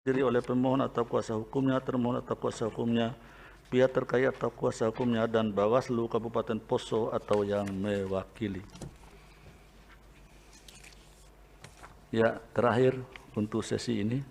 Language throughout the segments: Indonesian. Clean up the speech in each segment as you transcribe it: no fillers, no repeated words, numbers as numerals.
diri oleh pemohon atau kuasa hukumnya, termohon atau kuasa hukumnya, pihak terkait atau kuasa hukumnya, dan Bawaslu Kabupaten Poso atau yang mewakili. Ya, terakhir untuk sesi ini.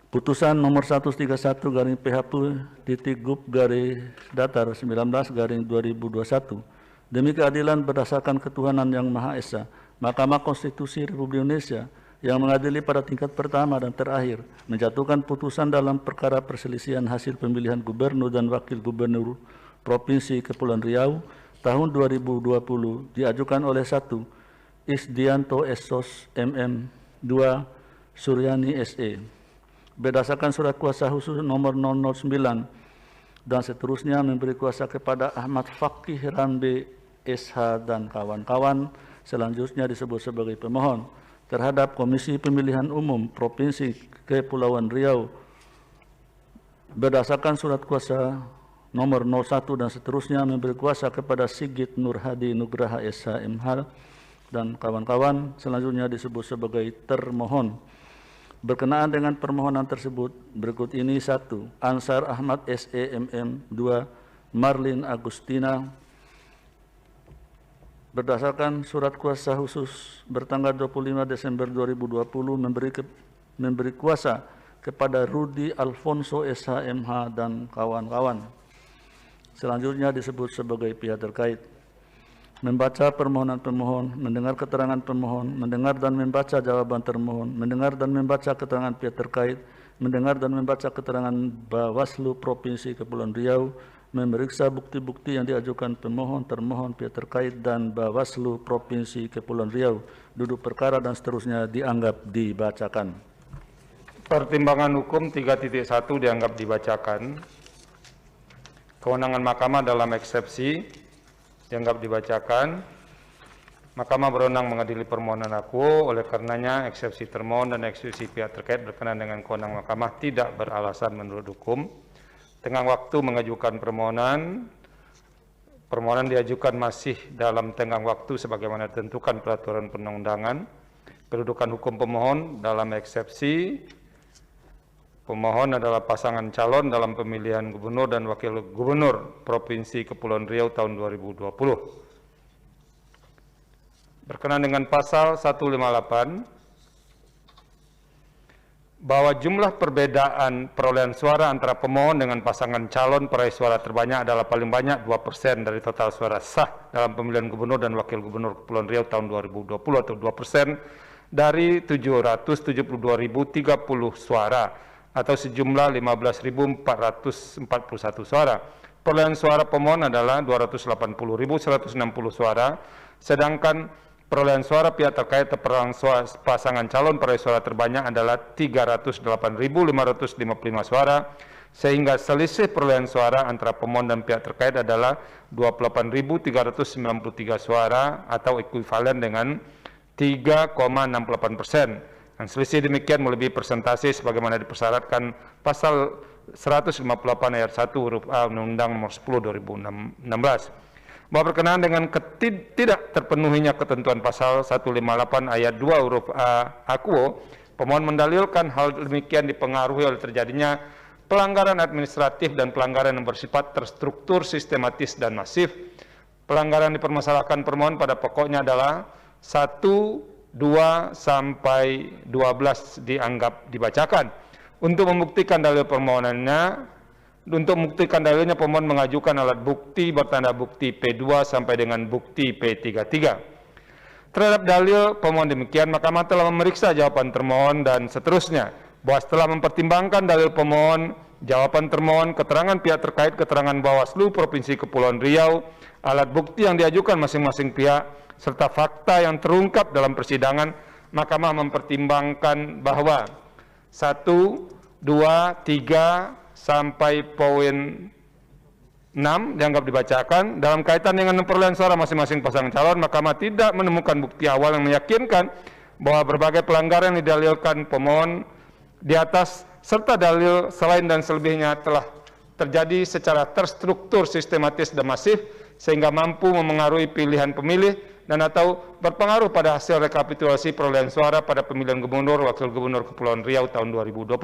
Putusan nomor 131/PHP-Gub-Datar 19/2021 demi keadilan berdasarkan ketuhanan yang Maha Esa, Mahkamah Konstitusi Republik Indonesia yang mengadili pada tingkat pertama dan terakhir menjatuhkan putusan dalam perkara perselisihan hasil pemilihan gubernur dan wakil gubernur Provinsi Kepulauan Riau tahun 2020 diajukan oleh 1. Isdianto Esos MM, 2. Suryani SE. Berdasarkan surat kuasa khusus nomor 009 dan seterusnya memberi kuasa kepada Ahmad Fakih Rambe SH dan kawan-kawan, selanjutnya disebut sebagai pemohon, terhadap Komisi Pemilihan Umum Provinsi Kepulauan Riau berdasarkan surat kuasa nomor 01 dan seterusnya memberi kuasa kepada Sigit Nurhadi Nugraha SH MH dan kawan-kawan, selanjutnya disebut sebagai termohon. Berkenaan dengan permohonan tersebut, berikut ini: 1. Ansar Ahmad SEMM, 2. Marlin Agustina. Berdasarkan surat kuasa khusus bertanggal 25 Desember 2020 memberi kuasa kepada Rudi Alfonso SHMH dan kawan-kawan. Selanjutnya disebut sebagai pihak terkait. Membaca permohonan pemohon, mendengar keterangan pemohon, mendengar dan membaca jawaban termohon, mendengar dan membaca keterangan pihak terkait, mendengar dan membaca keterangan Bawaslu Provinsi Kepulauan Riau, memeriksa bukti-bukti yang diajukan pemohon, termohon, pihak terkait, dan Bawaslu Provinsi Kepulauan Riau. Duduk perkara dan seterusnya dianggap dibacakan. Pertimbangan hukum 3.1 dianggap dibacakan. Kewenangan Mahkamah dalam eksepsi dianggap dibacakan. Mahkamah berwenang mengadili permohonan akuo, oleh karenanya eksepsi termohon dan eksepsi pihak terkait berkenaan dengan kewenangan Mahkamah tidak beralasan menurut hukum. Tenggang waktu mengajukan permohonan diajukan masih dalam tenggang waktu sebagaimana ditentukan peraturan perundang-undangan. Kedudukan hukum pemohon dalam eksepsi: pemohon adalah pasangan calon dalam pemilihan gubernur dan wakil gubernur Provinsi Kepulauan Riau tahun 2020. Berkenaan dengan pasal 158, bahwa jumlah perbedaan perolehan suara antara pemohon dengan pasangan calon peraih suara terbanyak adalah paling banyak 2% dari total suara sah dalam pemilihan gubernur dan wakil gubernur Kepulauan Riau tahun 2020 atau 2% dari 772.030 suara atau sejumlah 15.441 suara. Perolehan suara pemohon adalah 280.160 suara, sedangkan perolehan suara pihak terkait atau perolehan suara pasangan calon peraih suara terbanyak adalah 308.555 suara, sehingga selisih perolehan suara antara pemohon dan pihak terkait adalah 28.393 suara atau ekuivalen dengan 3,68%. Dan selisih demikian melebihi persentase sebagaimana dipersyaratkan pasal 158 ayat 1 huruf A Undang-Undang Nomor 10 2016. Bahwa berkenaan dengan tidak terpenuhinya ketentuan pasal 158 ayat 2 huruf A akuo, pemohon mendalilkan hal demikian dipengaruhi oleh terjadinya pelanggaran administratif dan pelanggaran yang bersifat terstruktur, sistematis, dan masif. Pelanggaran dipermasalahkan permohon pada pokoknya adalah 1, 2 sampai 12 dianggap dibacakan. Untuk membuktikan dalil permohonannya, dalilnya pemohon mengajukan alat bukti bertanda bukti P2 sampai dengan bukti P33. Terhadap dalil pemohon demikian, Mahkamah telah memeriksa jawaban termohon dan seterusnya, bahwa setelah mempertimbangkan dalil pemohon, jawaban termohon, keterangan pihak terkait, keterangan Bawaslu Provinsi Kepulauan Riau, alat bukti yang diajukan masing-masing pihak, serta fakta yang terungkap dalam persidangan, Mahkamah mempertimbangkan bahwa 1, 2, 3 sampai poin 6 dianggap dibacakan. Dalam kaitan dengan perolehan suara masing-masing pasangan calon, Mahkamah tidak menemukan bukti awal yang meyakinkan bahwa berbagai pelanggaran yang didalilkan pemohon di atas serta dalil selain dan selebihnya telah terjadi secara terstruktur, sistematis, dan masif, sehingga mampu memengaruhi pilihan pemilih dan atau berpengaruh pada hasil rekapitulasi perolehan suara pada pemilihan gubernur, wakil gubernur Kepulauan Riau tahun 2020.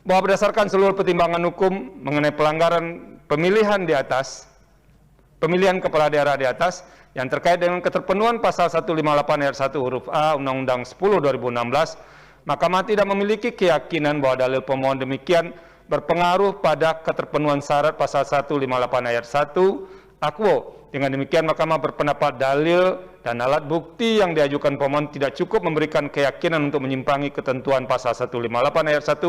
Bahwa berdasarkan seluruh pertimbangan hukum mengenai pelanggaran pemilihan di atas, pemilihan kepala daerah di atas, yang terkait dengan keterpenuhan pasal 158 ayat 1 huruf A Undang-Undang 10 2016, Mahkamah tidak memiliki keyakinan bahwa dalil pemohon demikian berpengaruh pada keterpenuhan syarat pasal 158 ayat 1 Akwo. Dengan demikian, Mahkamah berpendapat dalil dan alat bukti yang diajukan pemohon tidak cukup memberikan keyakinan untuk menyimpangi ketentuan pasal 158 ayat 1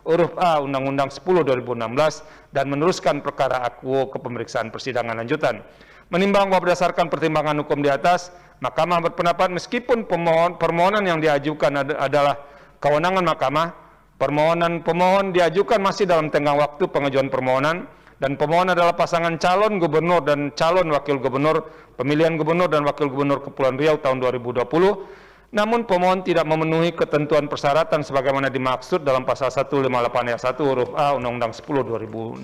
huruf A Undang-Undang 10 2016 dan meneruskan perkara Akwo ke pemeriksaan persidangan lanjutan. Menimbang bahwa berdasarkan pertimbangan hukum di atas, Mahkamah berpendapat meskipun permohonan yang diajukan adalah kewenangan Mahkamah, permohonan pemohon diajukan masih dalam tenggang waktu pengajuan permohonan, dan pemohon adalah pasangan calon gubernur dan calon wakil gubernur pemilihan gubernur dan wakil gubernur Kepulauan Riau tahun 2020, namun pemohon tidak memenuhi ketentuan persyaratan sebagaimana dimaksud dalam pasal 158 ayat 1 huruf A Undang-Undang 10 2016.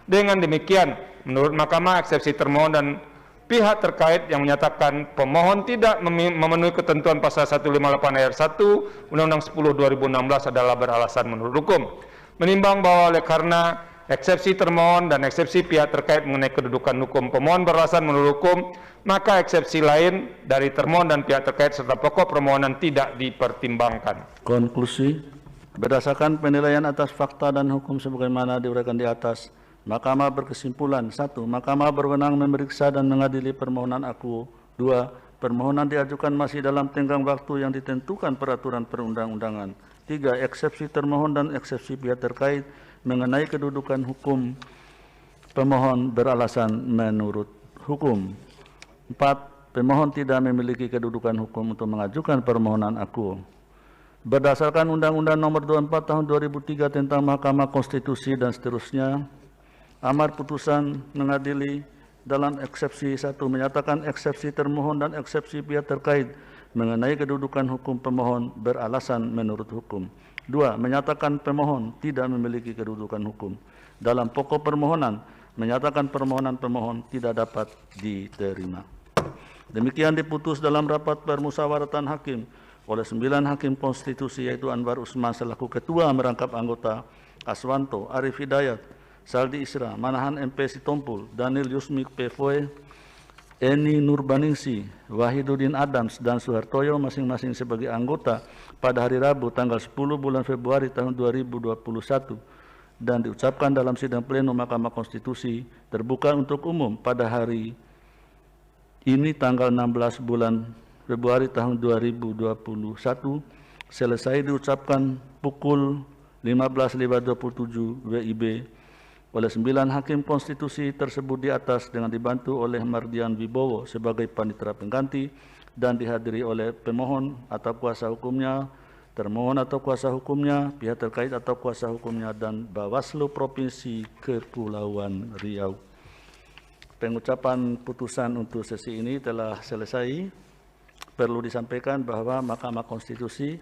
Dengan demikian, menurut Mahkamah, eksepsi termohon dan pihak terkait yang menyatakan pemohon tidak memenuhi ketentuan pasal 158 ayat 1 Undang-Undang 10 2016 adalah beralasan menurut hukum. Menimbang bahwa oleh karena eksepsi termohon dan eksepsi pihak terkait mengenai kedudukan hukum pemohon beralasan menurut hukum, maka eksepsi lain dari termohon dan pihak terkait serta pokok permohonan tidak dipertimbangkan. Konklusi, berdasarkan penilaian atas fakta dan hukum sebagaimana diuraikan di atas, Mahkamah berkesimpulan: 1. Mahkamah berwenang memeriksa dan mengadili permohonan Akwo. 2. Permohonan diajukan masih dalam tenggang waktu yang ditentukan peraturan perundang-undangan. 3. Eksepsi termohon dan eksepsi pihak terkait mengenai kedudukan hukum pemohon beralasan menurut hukum. 4. Pemohon tidak memiliki kedudukan hukum untuk mengajukan permohonan Akwo. Berdasarkan Undang-Undang Nomor 24 Tahun 2003 tentang Mahkamah Konstitusi dan seterusnya, amar putusan mengadili dalam eksepsi 1 menyatakan eksepsi termohon dan eksepsi pihak terkait mengenai kedudukan hukum pemohon beralasan menurut hukum. 2. Menyatakan pemohon tidak memiliki kedudukan hukum. Dalam pokok permohonan, menyatakan permohonan pemohon tidak dapat diterima. Demikian diputus dalam rapat permusyawaratan hakim oleh 9 hakim konstitusi, yaitu Anwar Usman selaku ketua merangkap anggota, Aswanto, Arif Hidayat, Saldi Isra, Manahan MP Sitompul, Daniel Yusmik Pevoe, Eni Nurbaningsi, Wahidudin Adams, dan Suhartoyo masing-masing sebagai anggota pada hari Rabu tanggal 10 bulan Februari tahun 2021 dan diucapkan dalam sidang pleno Mahkamah Konstitusi terbuka untuk umum pada hari ini tanggal 16 bulan Februari tahun 2021 selesai diucapkan pukul 15.27 WIB oleh 9 hakim konstitusi tersebut di atas dengan dibantu oleh Mardian Wibowo sebagai panitera pengganti dan dihadiri oleh pemohon atau kuasa hukumnya, termohon atau kuasa hukumnya, pihak terkait atau kuasa hukumnya, dan Bawaslu Provinsi Kepulauan Riau. Pengucapan putusan untuk sesi ini telah selesai. Perlu disampaikan bahwa Mahkamah Konstitusi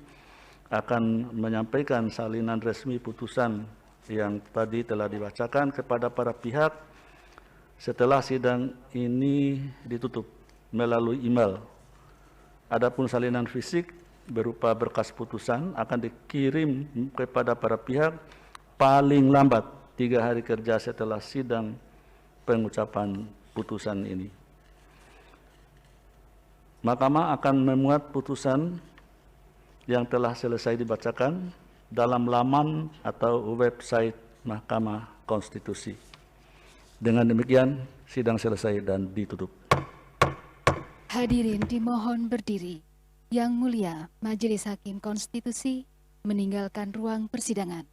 akan menyampaikan salinan resmi putusan yang tadi telah dibacakan kepada para pihak setelah sidang ini ditutup melalui email. Adapun salinan fisik berupa berkas putusan akan dikirim kepada para pihak paling lambat 3 hari kerja setelah sidang pengucapan putusan ini. Mahkamah akan memuat putusan yang telah selesai dibacakan dalam laman atau website Mahkamah Konstitusi. Dengan demikian, sidang selesai dan ditutup. Hadirin dimohon berdiri. Yang Mulia Majelis Hakim Konstitusi meninggalkan ruang persidangan.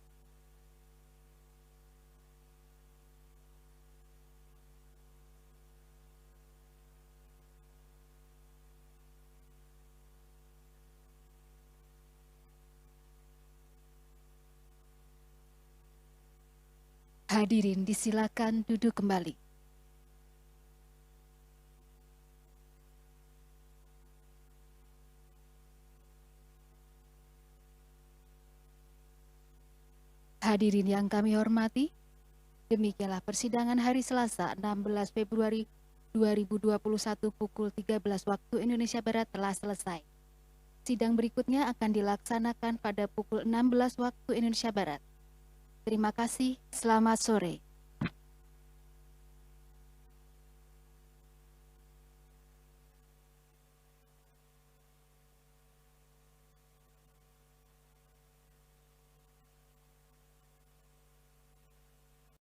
Hadirin disilakan duduk kembali. Hadirin yang kami hormati, Demikianlah persidangan hari Selasa 16 Februari 2021 pukul 13 waktu Indonesia Barat telah selesai. Sidang berikutnya akan dilaksanakan pada pukul 16 waktu Indonesia Barat. Terima kasih, selamat sore.